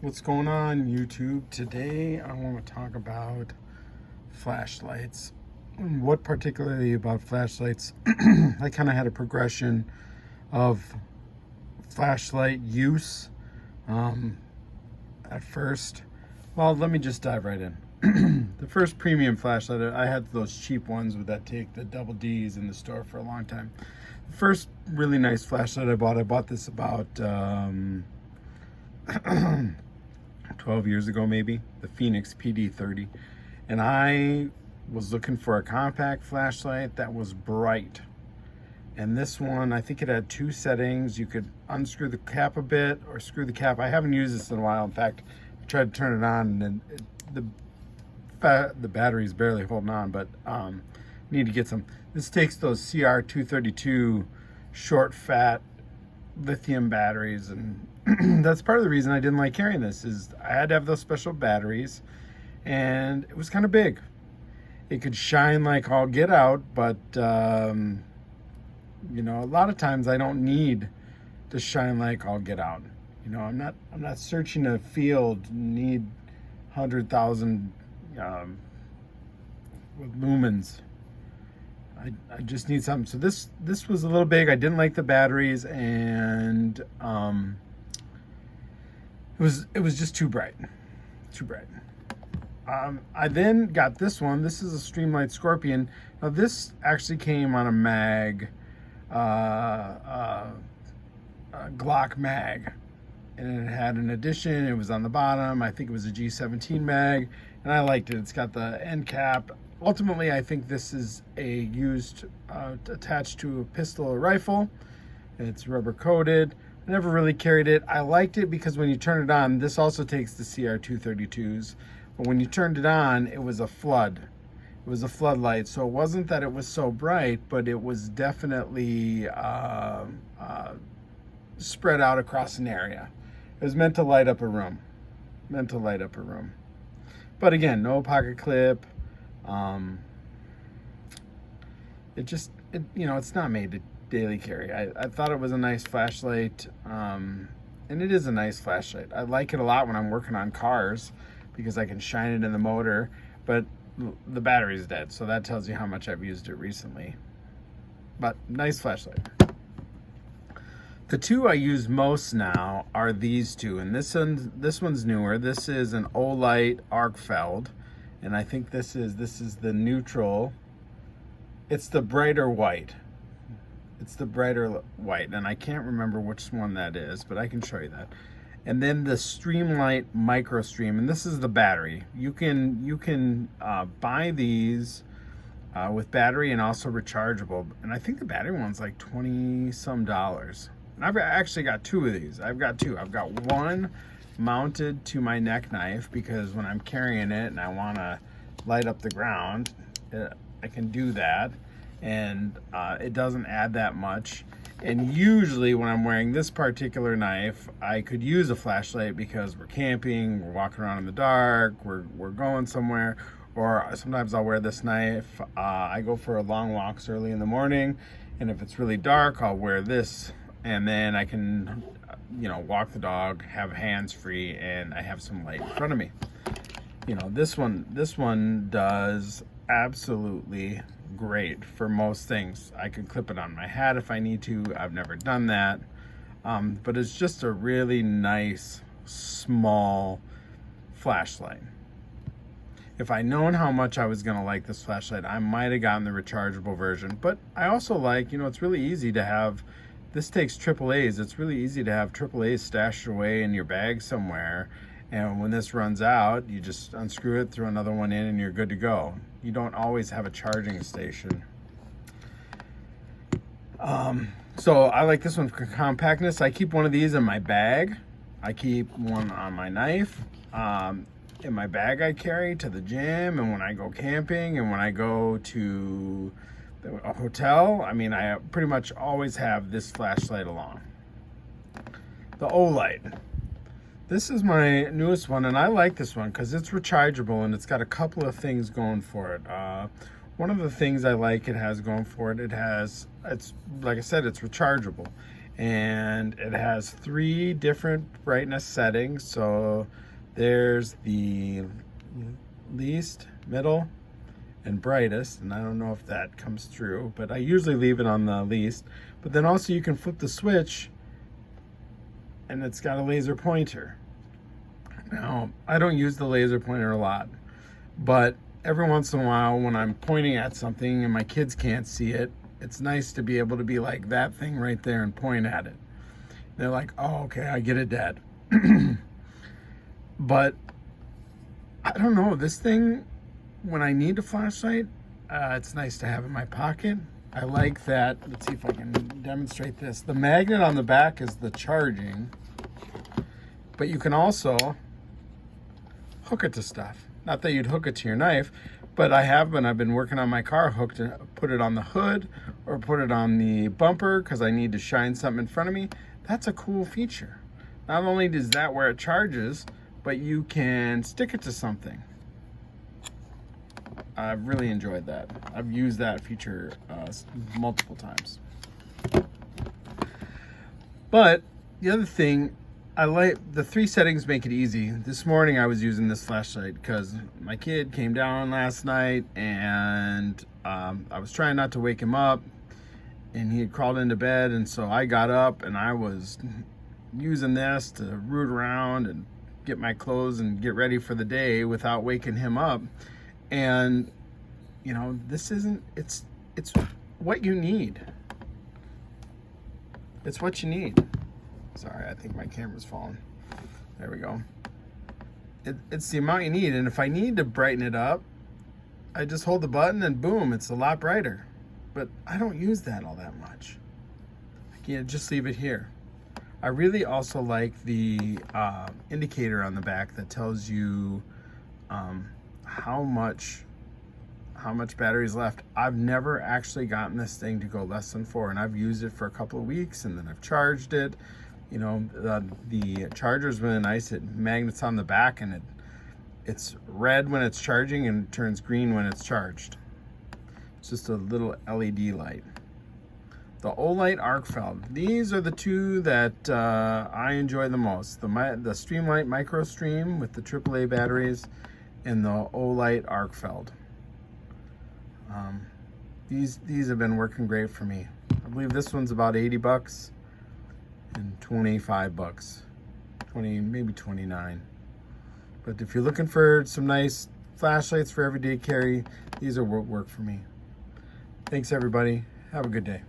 What's going on, YouTube? Today I want to talk about flashlights. What particularly about flashlights? I kind of had a progression of flashlight use. At first, well, let me just dive right in. The first premium flashlight, I had those cheap ones with that take the double D's in the store for a long time. The first really nice flashlight I bought this about 12 years ago, maybe, the Phoenix PD30. And I was looking for a compact flashlight that was bright. And this one, I think it had two settings. You could unscrew the cap a bit or screw the cap. I haven't used this in a while. In fact, I tried to turn it on and the battery's barely holding on, but need to get some. This takes those CR232 short, fat lithium batteries, and that's part of the reason I didn't like carrying this. Is I had to have those special batteries, and it was kind of big. It could shine like all get out, but you know, a lot of times I don't need to shine like all get out. You know, I'm not searching a field, need 100,000 lumens. I just need something. So this was a little big. I didn't like the batteries, and it was just too bright. I then got this one. This is a Streamlight Scorpion. Now this actually came on a mag, a Glock mag, and it had an addition. It was on the bottom. I think it was a G17 mag, and I liked it. It's got the end cap. Ultimately, I think this is a used attached to a pistol or rifle. It's rubber coated. I never really carried it. I liked it because when you turn it on, this also takes the CR232s, but when you turned it on, it was a flood. It was a floodlight, so it wasn't that it was so bright, but it was definitely spread out across an area. It was meant to light up a room. But again, no pocket clip. You know, it's not made to daily carry. I thought it was a nice flashlight, and it is a nice flashlight. I like it a lot when I'm working on cars because I can shine it in the motor, but the battery's dead, so that tells you how much I've used it recently. But nice flashlight. The two I use most now are these two, and this one's newer. This is an Olight Arkfeld, and I think this is the neutral. It's the brighter white. And I can't remember which one that is, but I can show you that. And then the Streamlight Microstream, and this is the battery. You can buy these with battery and also rechargeable, and I think the battery one's like $20 some. And I've actually got two of these. I've got two. I've got one mounted to my neck knife because when I'm carrying it and I want to light up the ground, I can do that, and it doesn't add that much. And usually when I'm wearing this particular knife, I could use a flashlight because we're camping, we're walking around in the dark, we're going somewhere, or sometimes I'll wear this knife. I go for long walks early in the morning, and if it's really dark, I'll wear this, and then I can, you know, walk the dog, have hands free, and I have some light in front of me. You know, this one does absolutely great for most things. I could clip it on my hat if I need to. I've never done that, but it's just a really nice small flashlight. If I'd known how much I was gonna like this flashlight, I might have gotten the rechargeable version. But I also like, you know, it's really easy to have. This takes AAAs. It's really easy to have AAAs stashed away in your bag somewhere, and when this runs out, you just unscrew it, throw another one in, and you're good to go. You don't always have a charging station. So I like this one for compactness. I keep one of these in my bag. I keep one on my knife. In my bag I carry to the gym, and when I go camping, and when I go to a hotel, I mean, I pretty much always have this flashlight along. The Olight. This is my newest one, and I like this one because it's rechargeable and it's got a couple of things going for it. One of the things I like it has going for it, it's like I said, it's rechargeable. and it has 3 different brightness settings. So there's the least, middle, and brightest, and I don't know if that comes through, but I usually leave it on the least. But then also you can flip the switch and it's got a laser pointer. Now, I don't use the laser pointer a lot, but every once in a while when I'm pointing at something and my kids can't see it, it's nice to be able to be like that thing right there and point at it. They're like, oh, okay, I get it, Dad. But I don't know, this thing, when I need a flashlight, it's nice to have in my pocket. I like that. Let's see if I can demonstrate this. The magnet on the back is the charging, but you can also hook it to stuff. Not that you'd hook it to your knife, but I have when I've been working on my car, hooked and put it on the hood or put it on the bumper because I need to shine something in front of me. That's a cool feature. Not only is that where it charges, but you can stick it to something. I've really enjoyed that. I've used that feature multiple times. But the other thing, I like the 3 settings make it easy. This morning I was using this flashlight because my kid came down last night and I was trying not to wake him up and he had crawled into bed, and so I got up and I was using this to root around and get my clothes and get ready for the day without waking him up. And you know, this isn't, it's what you need. It's what you need. Sorry, I think my camera's falling. There we go. It's the amount you need, and if I need to brighten it up, I just hold the button and boom, it's a lot brighter. But I don't use that all that much. I can just leave it here. I really also like the indicator on the back that tells you how much battery is left. I've never actually gotten this thing to go less than 4, and I've used it for a couple of weeks and then I've charged it. You know, the charger is really nice. It magnets on the back and it's red when it's charging and it turns green when it's charged. It's just a little LED light. The Olight Arkfeld. These are the 2 that I enjoy the most. The Streamlight Microstream with the AAA batteries and the Olight Arkfeld. These have been working great for me. I believe this one's about 80 bucks and 25 bucks. 20, maybe 29. But if you're looking for some nice flashlights for everyday carry, these are what work for me. Thanks everybody. Have a good day.